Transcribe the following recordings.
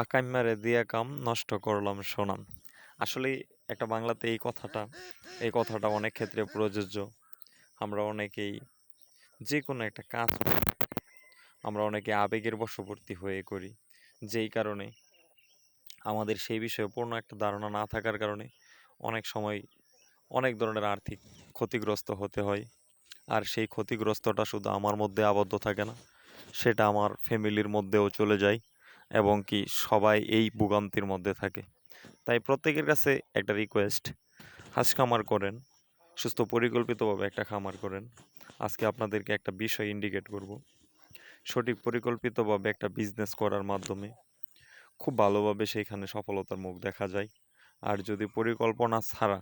আকাইম মেরে দিয়া কাম নষ্ট করলাম সোনাম। আসলে একটা বাংলাতে এই কথাটা অনেক ক্ষেত্রে প্রযোজ্য। আমরা অনেকেই যে কোনো একটা কাজ করি, আমরা অনেকে আবেগের বশবর্তী হয়ে করি। যেই কারণে আমাদের সেই বিষয়ে পূর্ণ একটা ধারণা না থাকার কারণে অনেক সময় অনেক ধরনের আর্থিক ক্ষতিগ্রস্ত হতে হয়। আর সেই ক্ষতিগ্রস্তটা শুধু আমার মধ্যে আবদ্ধ থাকে না, সেটা আমার ফ্যামিলির মধ্যেও চলে যায় এবং কি সবাই এই ভোগান্তির মধ্যে থাকে। তাই প্রত্যেকের কাছে একটা রিকোয়েস্ট, হাঁস খামার করেন, সুস্থ পরিকল্পিতভাবে একটা খামার করেন। আজকে আপনাদেরকে একটা বিষয় ইন্ডিকেট করব। সঠিক পরিকল্পিতভাবে একটা বিজনেস করার মাধ্যমে খুব ভালোভাবে সেইখানে সফলতার মুখ দেখা যায়। আর যদি পরিকল্পনা ছাড়া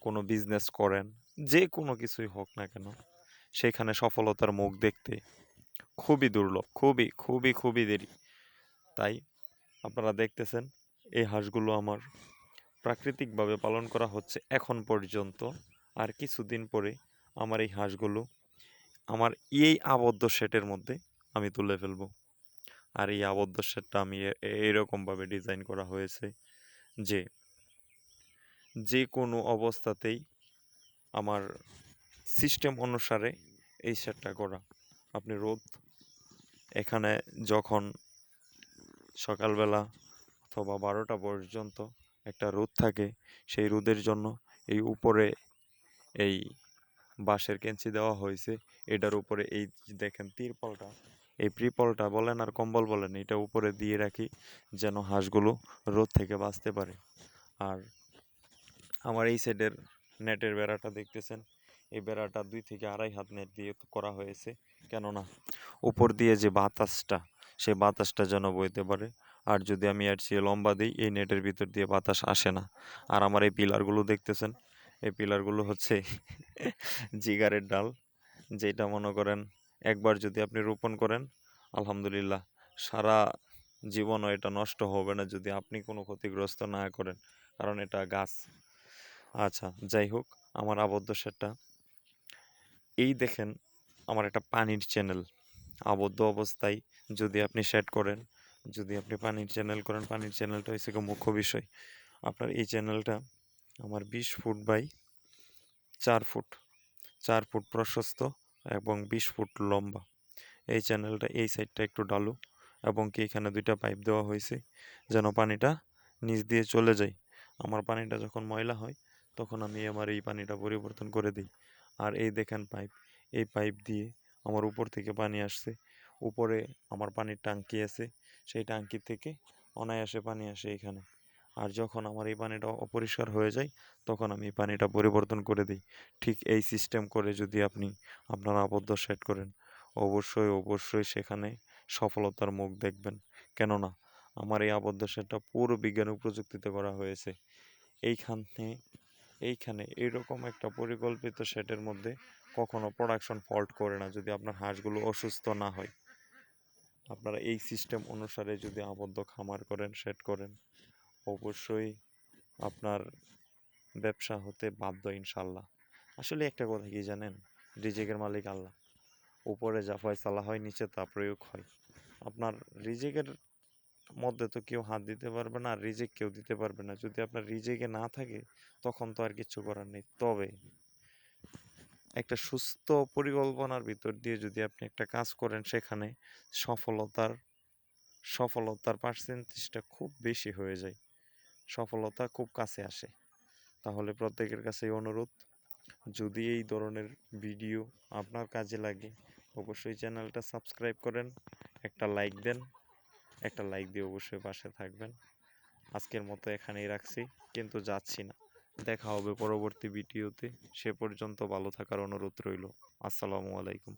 কোনো বিজনেস করেন, যে কোনো কিছুই হোক না কেন, সেখানে সফলতার মুখ দেখতে খুবই দুর্লভ, খুবই খুবই খুবই দেরি। তাই আপনারা দেখতেছেন এই হাঁসগুলো আমার প্রাকৃতিকভাবে পালন করা হচ্ছে এখন পর্যন্ত। আর কিছুদিন পরে আমার এই হাঁসগুলো আমার এই আবদ্ধ শেডের মধ্যে আমি তুলে ফেলবো। আর এই আবদ্ধ শেডটা আমি এইরকমভাবে ডিজাইন করা হয়েছে যে যে কোনো অবস্থাতেই আমার সিস্টেম অনুসারে এই শেডটা করা। আপনি রোদ এখানে যখন সকালবেলা অথবা 12টা পর্যন্ত একটা রোদ থাকে, সেই রোদের জন্য এই উপরে এই বাঁশের কেঞ্চি দেওয়া হয়েছে। এটার উপরে এই যে দেখেন তিরপলটা, এই ত্রিপলটা বলেন আর কম্বল বলেন, এটা উপরে দিয়ে রাখি যেন হাঁসগুলো রোদ থেকে বাঁচতে পারে। আর আমার এই সাইডের নেটের বেড়াটা দেখতেছেন, এই বেড়াটা 2 থেকে 2.5 হাত নেট দিয়ে করা হয়েছে। কেননা উপর দিয়ে যে বাতাসটা, সেই বাতাসটা যেন বইতে পারে। আর যদি আমি এর চেয়ে লম্বা দিই, এই নেটের ভিতর দিয়ে বাতাস আসে না। আর আমার এই পিলারগুলো দেখতেছেন, এই পিলারগুলো হচ্ছে জিগারের ডাল, যেটা মনে করেন একবার যদি আপনি রোপণ করেন, আলহামদুলিল্লাহ সারা জীবনও এটা নষ্ট হবে না যদি আপনি কোনো ক্ষতিগ্রস্ত না করেন, কারণ এটা গাছ। আচ্ছা, যাই হোক, আমার আবদ্ধ সেটটা এই দেখেন, আমার একটা পানির চ্যানেল আবদ্ধ অবস্থায় যদি আপনি সেট করেন, যদি আপনি পানির চ্যানেল করেন, পানির চ্যানেলটা হচ্ছে মুখ্য বিষয়। আপনার এই চ্যানেলটা আমার 20 ফুট বাই 4 ফুট, 4 ফুট প্রশস্ত এবং 20 ফুট লম্বা। এই চ্যানেলটা এই সাইডটা একটু ঢালু এবং কি এখানে 2টা পাইপ দেওয়া হয়েছে যেন পানিটা নিচ দিয়ে চলে যায়। আমার পানিটা যখন ময়লা হয় তখন আমি আমার এই পানিটা পরিবর্তন করে দিই। আর এই দেখেন পাইপ, এই পাইপ দিয়ে আমার উপর থেকে পানি আসছে। উপরে আমার পানির ট্যাঙ্কি আছে, সেই ট্যাঙ্কি থেকে অনায়াসে পানি আসে এখানে। আর যখন আমার এই পানিটা অপরিষ্কার হয়ে যায় তখন আমি এই পানিটা পরিবর্তন করে দিই। ঠিক এই সিস্টেম করে যদি আপনি আপনার আবদ্ধ সেট করেন, অবশ্যই অবশ্যই সেখানে সফলতার মুখ দেখবেন। কেননা আমার এই আবদ্ধ সেটটা পুরো বিজ্ঞান প্রযুক্তিতে করা হয়েছে। এইখানে এইখানে এরকম একটা পরিকল্পিত সেটের মধ্যে কখনো প্রোডাকশন ফল্ট করে না যদি আপনার হাঁসগুলো অসুস্থ না হয়। আপনারা এই সিস্টেম অনুসারে যদি আবদ্ধ খামার করেন, সেট করেন, অবশ্যই আপনার ব্যবসা হতে বাধ্য ইনশাল্লাহ। আসলে একটা কথা কি জানেন, রিজিকের মালিক আল্লাহ। উপরে যা ফয়সালা হয় নিচে তা প্রয়োগ হয়। আপনার রিজিকের মধ্যে তো কেউ হাত দিতে পারবে না, আর রিজিক কেউ দিতে পারবে না। যদি আপনার রিজিকে না থাকে তখন তো আর কিছু করার নেই। তবে একটা সুস্থ পরিকল্পনার ভিতর দিয়ে যদি আপনি একটা কাজ করেন, সেখানে সফলতার সফলতার পার্সেন্টেজটা খুব বেশি হয়ে যায়, সফলতা খুব কাছে আসে। তাহলে প্রত্যেকের কাছে অনুরোধ, যদি এই ধরনের ভিডিও আপনার কাজে লাগে অবশ্যই চ্যানেলটা সাবস্ক্রাইব করেন, একটা লাইক দেন, একটা লাইক দিয়ে অবশ্যই পাশে থাকবেন। আজকের মতো এখানেই রাখছি, কিন্তু যাচ্ছি না। দেখা হবে পরবর্তী ভিডিওতে। সে পর্যন্ত ভালো থাকার অনুরোধ রইল। আসসালামু আলাইকুম।